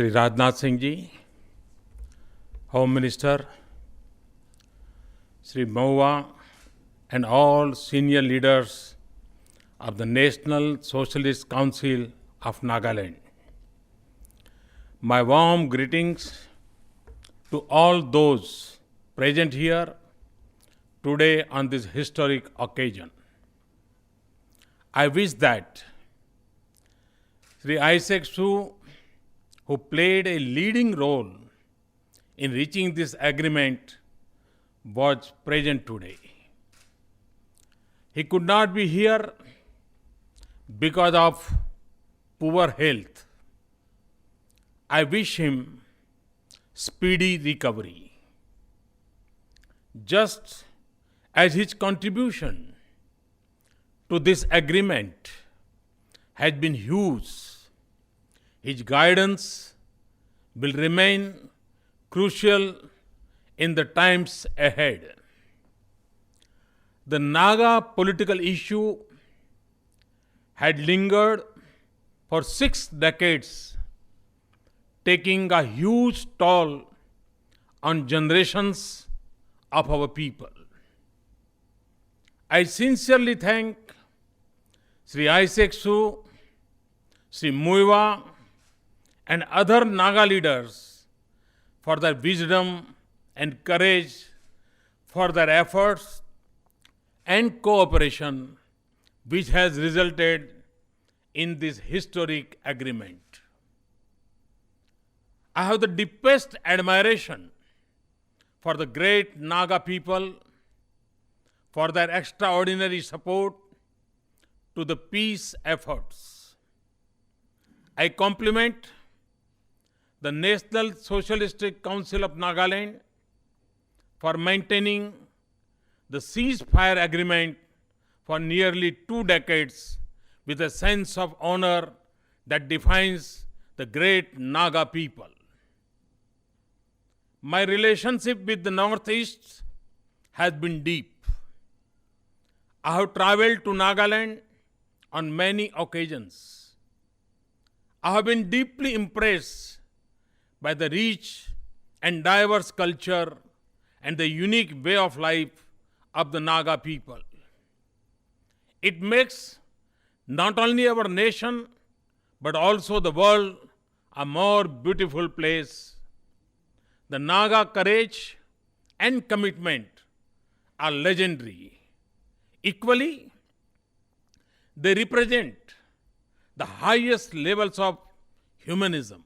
Sri Rajnath Singh Ji, Home Minister, Sri Maua, and all senior leaders of the National Socialist Council of Nagaland. My warm greetings to all those present here today on this historic occasion. I wish that Sri Isaac Su, who played a leading role in reaching this agreement, was present today. He could not be here because of poor health. I wish him speedy recovery. Just as his contribution to this agreement has been huge, his guidance will remain crucial in the times ahead. The Naga political issue had lingered for 6 decades, taking a huge toll on generations of our people. I sincerely thank Sri Isaac Su, Sri Muiwa, and other Naga leaders for their wisdom and courage, for their efforts and cooperation, which has resulted in this historic agreement. I have the deepest admiration for the great Naga people, for their extraordinary support to the peace efforts. I compliment the National Socialistic Council of Nagaland for maintaining the ceasefire agreement for nearly 2 decades with a sense of honor that defines the great Naga people. My relationship with the Northeast has been deep. I have traveled to Nagaland on many occasions. I have been deeply impressed by the rich and diverse culture and the unique way of life of the Naga people. It makes not only our nation but also the world a more beautiful place. The Naga courage and commitment are legendary. Equally, they represent the highest levels of humanism.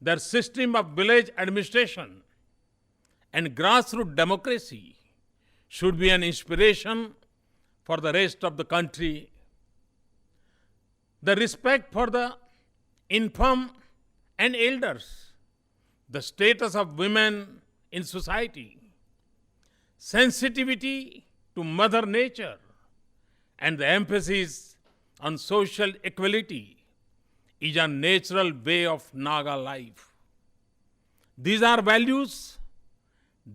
Their system of village administration and grassroots democracy should be an inspiration for the rest of the country. The respect for the infirm and elders, the status of women in society, sensitivity to Mother Nature, and the emphasis on social equality is a natural way of Naga life. These are values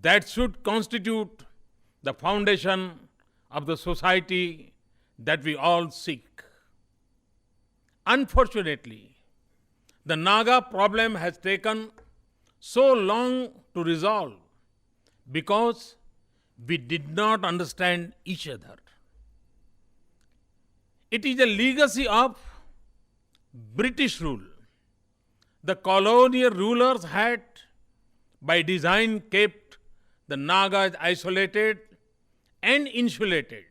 that should constitute the foundation of the society that we all seek. Unfortunately, the Naga problem has taken so long to resolve because we did not understand each other. It is a legacy of British rule. The colonial rulers had, by design, kept the Nagas isolated and insulated.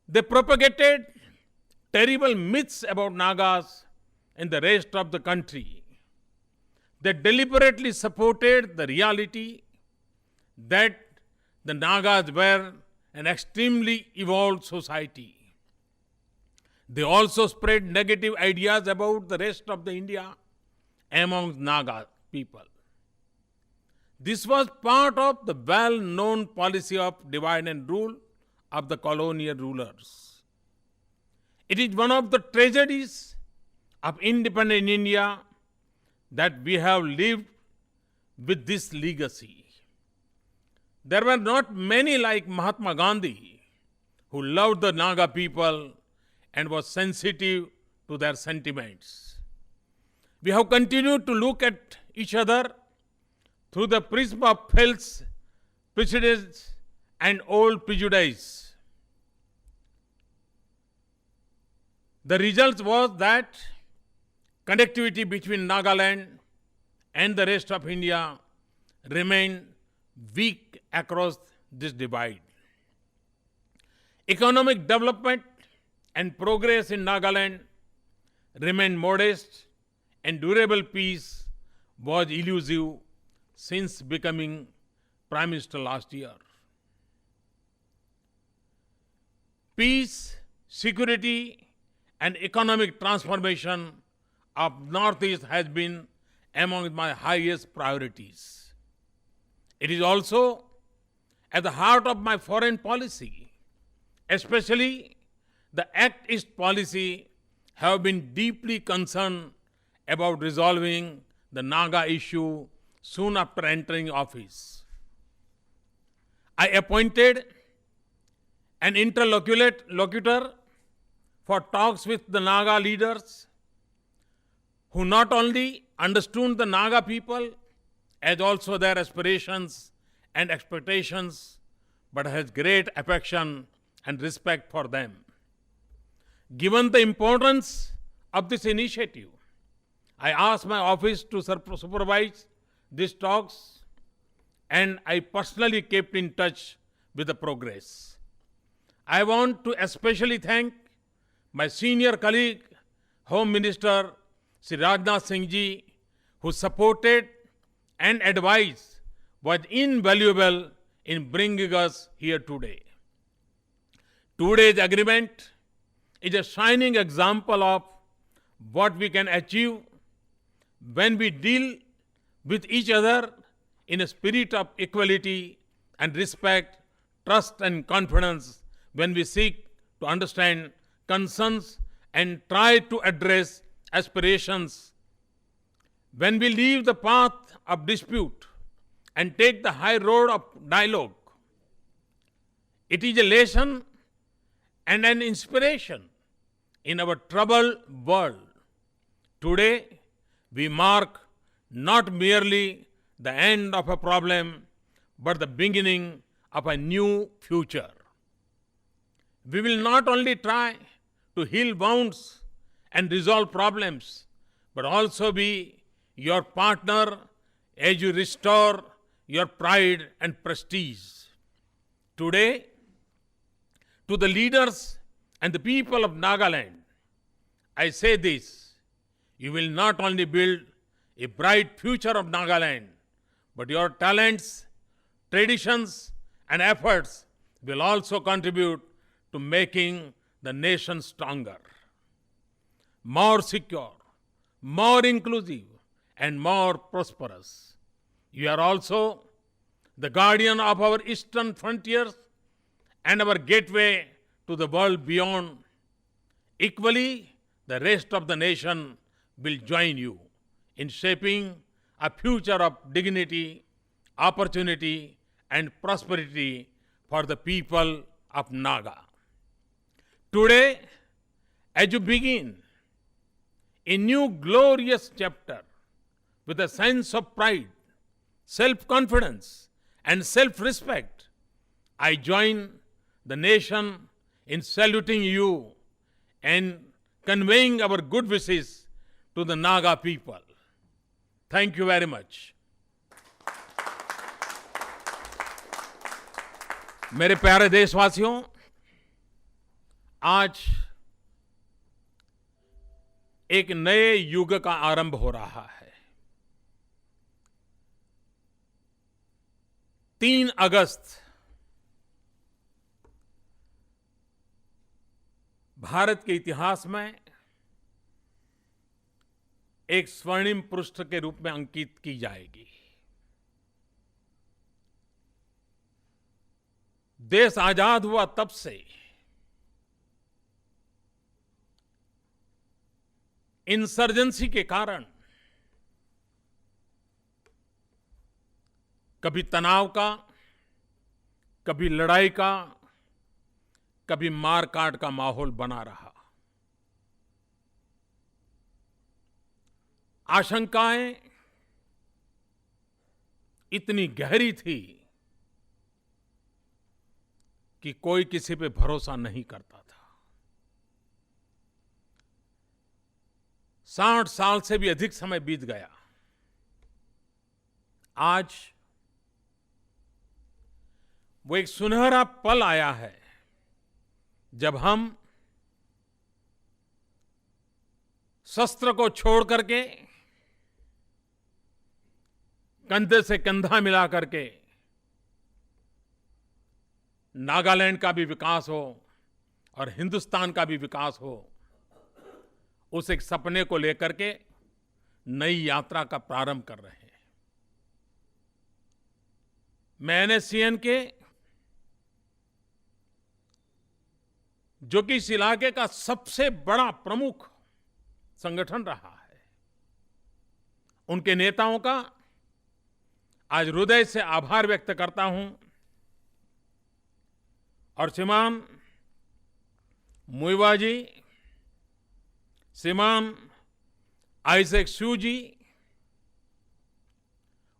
They propagated terrible myths about Nagas in the rest of the country. They deliberately supported the reality that the Nagas were an extremely evolved society. They also spread negative ideas about the rest of the India among Naga people. This was part of the well-known policy of divide and rule of the colonial rulers. It is one of the tragedies of independent India that we have lived with this legacy. There were not many like Mahatma Gandhi who loved the Naga people and was sensitive to their sentiments. We have continued to look at each other through the prism of false precedents and old prejudice. The result was that connectivity between Nagaland and the rest of India remained weak across this divide. Economic development and progress in Nagaland remained modest, and durable peace was elusive since becoming Prime Minister last year. Peace, security, and economic transformation of Northeast has been among my highest priorities. It is also at the heart of my foreign policy, especially the Act East policy have been deeply concerned about resolving the Naga issue soon after entering office. I appointed an interlocutor for talks with the Naga leaders who not only understood the Naga people as also their aspirations and expectations, but has great affection and respect for them. Given the importance of this initiative, I asked my office to supervise these talks, and I personally kept in touch with the progress. I want to especially thank my senior colleague, Home Minister Sri Rajnath Singh Ji, who supported and advised was invaluable in bringing us here today. Today's agreement is a shining example of what we can achieve when we deal with each other in a spirit of equality and respect, trust and confidence, when we seek to understand concerns and try to address aspirations, when we leave the path of dispute and take the high road of dialogue. It is a lesson and an inspiration in our troubled world. Today, we mark not merely the end of a problem, but the beginning of a new future. We will not only try to heal wounds and resolve problems, but also be your partner as you restore your pride and prestige. Today, to the leaders and the people of Nagaland, I say this: you will not only build a bright future of Nagaland, but your talents, traditions, and efforts will also contribute to making the nation stronger, more secure, more inclusive, and more prosperous. You are also the guardian of our eastern frontiers and our gateway to the world beyond. Equally, the rest of the nation will join you in shaping a future of dignity, opportunity, and prosperity for the people of Naga. Today, as you begin a new glorious chapter with a sense of pride, self-confidence, and self-respect, I join the nation in saluting you and conveying our good wishes to the Naga people. Thank you very much. मेरे प्यारे देशवासियों, आज एक नए युग का आरंभ हो रहा है। 3 अगस्त भारत के इतिहास में एक स्वर्णिम पृष्ठ के रूप में अंकित की जाएगी। देश आजाद हुआ तब से इंसर्जेंसी के कारण कभी तनाव का, कभी लड़ाई का, कभी मारकाट का माहौल बना रहा। आशंकाएं इतनी गहरी थी कि कोई किसी पे भरोसा नहीं करता था। 60 साल से भी अधिक समय बीत गया। आज वो एक सुनहरा पल आया है जब हम शस्त्र को छोड़ करके कंधे से कंधा मिला करके नागालैंड का भी विकास हो और हिंदुस्तान का भी विकास हो, उस एक सपने को लेकर के नई यात्रा का प्रारंभ कर रहे हैं। मैं NSCN के, जो कि इस इलाके का सबसे बड़ा प्रमुख संगठन रहा है, उनके नेताओं का आज हृदय से आभार व्यक्त करता हूं। और श्रीमान मुइवा जी, श्रीमान आइजैक स्यू जी,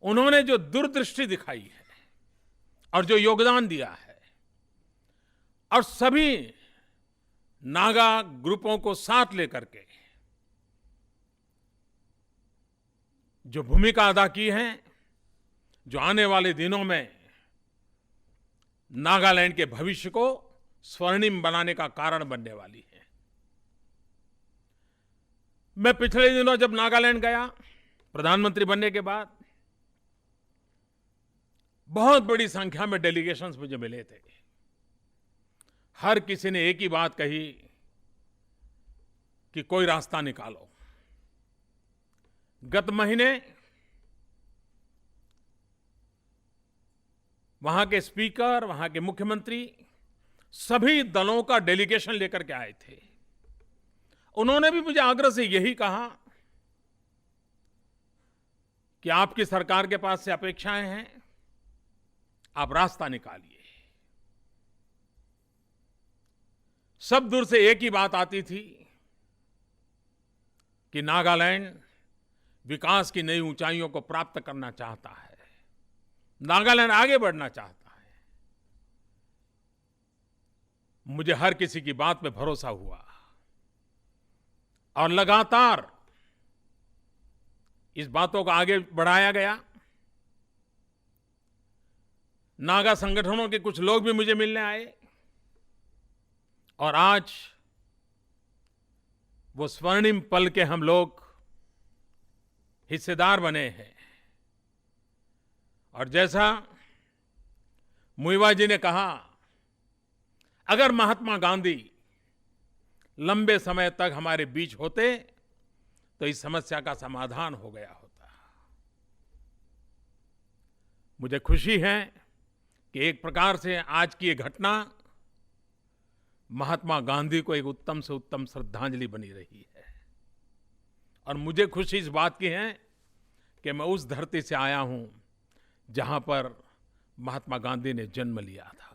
उन्होंने जो दूरदृष्टि दिखाई है और जो योगदान दिया है, और सभी नागा ग्रुपों को साथ लेकर के जो भूमिका अदा की है, जो आने वाले दिनों में नागालैंड के भविष्य को स्वर्णिम बनाने का कारण बनने वाली है। मैं पिछले दिनों जब नागालैंड गया प्रधानमंत्री बनने के बाद, बहुत बड़ी संख्या में डेलीगेशंस मुझे मिले थे। हर किसी ने एक ही बात कही कि कोई रास्ता निकालो। गत महीने वहां के स्पीकर, वहां के मुख्यमंत्री सभी दलों का डेलीगेशन लेकर के आए थे। उन्होंने भी मुझे आग्रह से यही कहा कि आपकी सरकार के पास से अपेक्षाएं हैं, आप रास्ता निकालिए। सब दूर से एक ही बात आती थी कि नागालैंड विकास की नई ऊंचाइयों को प्राप्त करना चाहता है, नागालैंड आगे बढ़ना चाहता है। मुझे हर किसी की बात पे भरोसा हुआ और लगातार इस बातों को आगे बढ़ाया गया। नागा संगठनों के कुछ लोग भी मुझे मिलने आए और आज वो स्वर्णिम पल के हम लोग हिस्सेदार बने हैं। और जैसा मुइवा जी ने कहा, अगर महात्मा गांधी लंबे समय तक हमारे बीच होते तो इस समस्या का समाधान हो गया होता। मुझे खुशी है कि एक प्रकार से आज की ये घटना महात्मा गांधी को एक उत्तम से उत्तम श्रद्धांजलि बनी रही है। और मुझे खुशी इस बात की है कि मैं उस धरती से आया हूं जहां पर महात्मा गांधी ने जन्म लिया था।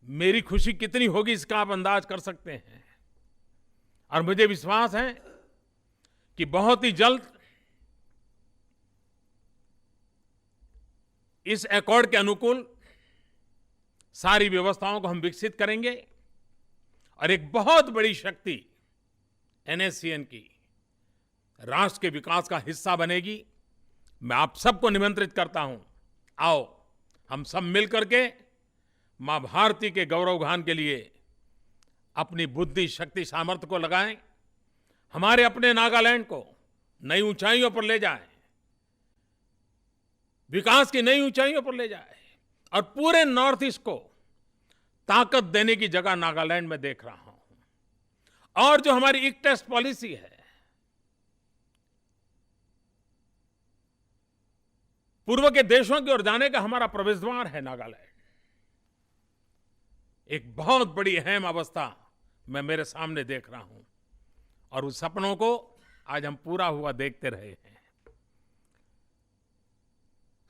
मेरी खुशी कितनी होगी इसका आप अंदाज कर सकते हैं। और मुझे विश्वास है कि बहुत ही जल्द इस एकॉर्ड के अनुकूल सारी व्यवस्थाओं को हम विकसित करेंगे और एक बहुत बड़ी शक्ति NSCN की राष्ट्र के विकास का हिस्सा बनेगी। मैं आप सबको निमंत्रित करता हूं, आओ हम सब मिलकर के मां भारती के गौरवगान के लिए अपनी बुद्धि, शक्ति, सामर्थ्य को लगाएं, हमारे अपने नागालैंड को नई ऊंचाइयों पर ले जाएं, विकास की नई ऊंचाइयों पर ले जाएं। और पूरे नॉर्थ ईस्ट को ताकत देने की जगह नागालैंड में देख रहा हूं। और जो हमारी एक टेस्ट पॉलिसी है, पूर्व के देशों की ओर जाने का हमारा प्रवेश द्वार है नागालैंड। एक बहुत बड़ी अहम अवस्था मैं मेरे सामने देख रहा हूं और उस सपनों को आज हम पूरा हुआ देखते रहे हैं।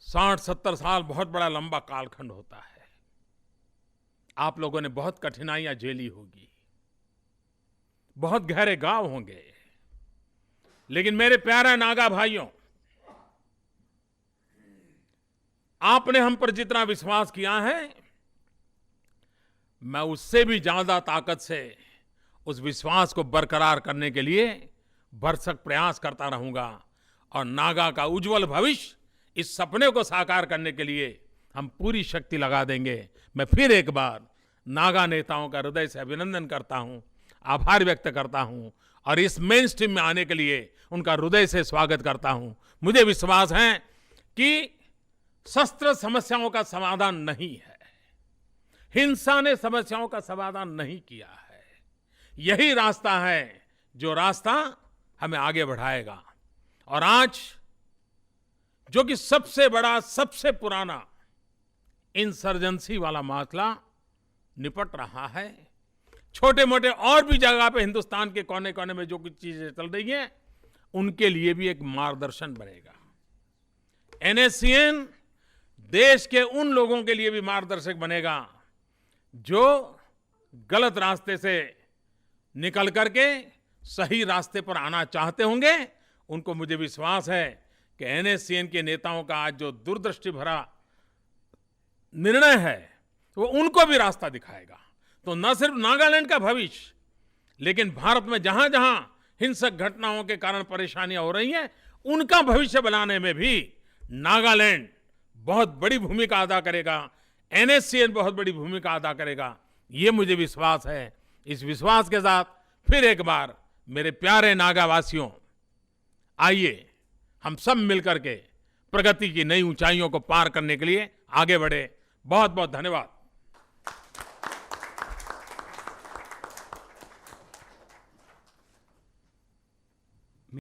60-70 साल बहुत बड़ा लंबा कालखंड होता है। आप लोगों ने बहुत कठिनाइयां झेली होगी, बहुत गहरे गांव होंगे, लेकिन मेरे प्यारे नागा भाइयों, आपने हम पर जितना विश्वास किया है, मैं उससे भी ज्यादा ताकत से उस विश्वास को बरकरार करने के लिए भरसक प्रयास करता रहूंगा और नागा का उज्जवल भविष्य, इस सपने को साकार करने के लिए हम पूरी शक्ति लगा देंगे। मैं फिर एक बार नागा नेताओं का हृदय से अभिनंदन करता हूं, आभार व्यक्त करता हूं और इस मेन स्ट्रीम में आने के लिए उनका हृदय से स्वागत करता हूं। मुझे विश्वास है कि शस्त्र समस्याओं का समाधान नहीं है, हिंसा ने समस्याओं का समाधान नहीं किया है। यही रास्ता है जो रास्ता हमें आगे बढ़ाएगा। और आज जो कि सबसे बड़ा, सबसे पुराना इंसर्जेंसी वाला मामला निपट रहा है, छोटे मोटे और भी जगह पे हिंदुस्तान के कोने कोने में जो कुछ चीजें चल रही हैं, उनके लिए भी एक मार्गदर्शन बनेगा। NSCN देश के उन लोगों के लिए भी मार्गदर्शक बनेगा जो गलत रास्ते से निकल करके सही रास्ते पर आना चाहते होंगे। उनको मुझे विश्वास है कि NSCN के नेताओं का आज जो दूरदृष्टि भरा निर्णय है, वो उनको भी रास्ता दिखाएगा। तो न सिर्फ नागालैंड का भविष्य, लेकिन भारत में जहां जहां हिंसक घटनाओं के कारण परेशानियां हो रही हैं, उनका भविष्य बनाने में भी नागालैंड बहुत बड़ी भूमिका अदा करेगा, NSCN बहुत बड़ी भूमिका अदा करेगा, ये मुझे विश्वास है। इस विश्वास के साथ फिर एक बार मेरे प्यारे नागावासियों, आइए हम सब मिलकर के प्रगति की नई ऊंचाइयों को पार करने के लिए आगे बढ़े। बहुत बहुत धन्यवाद।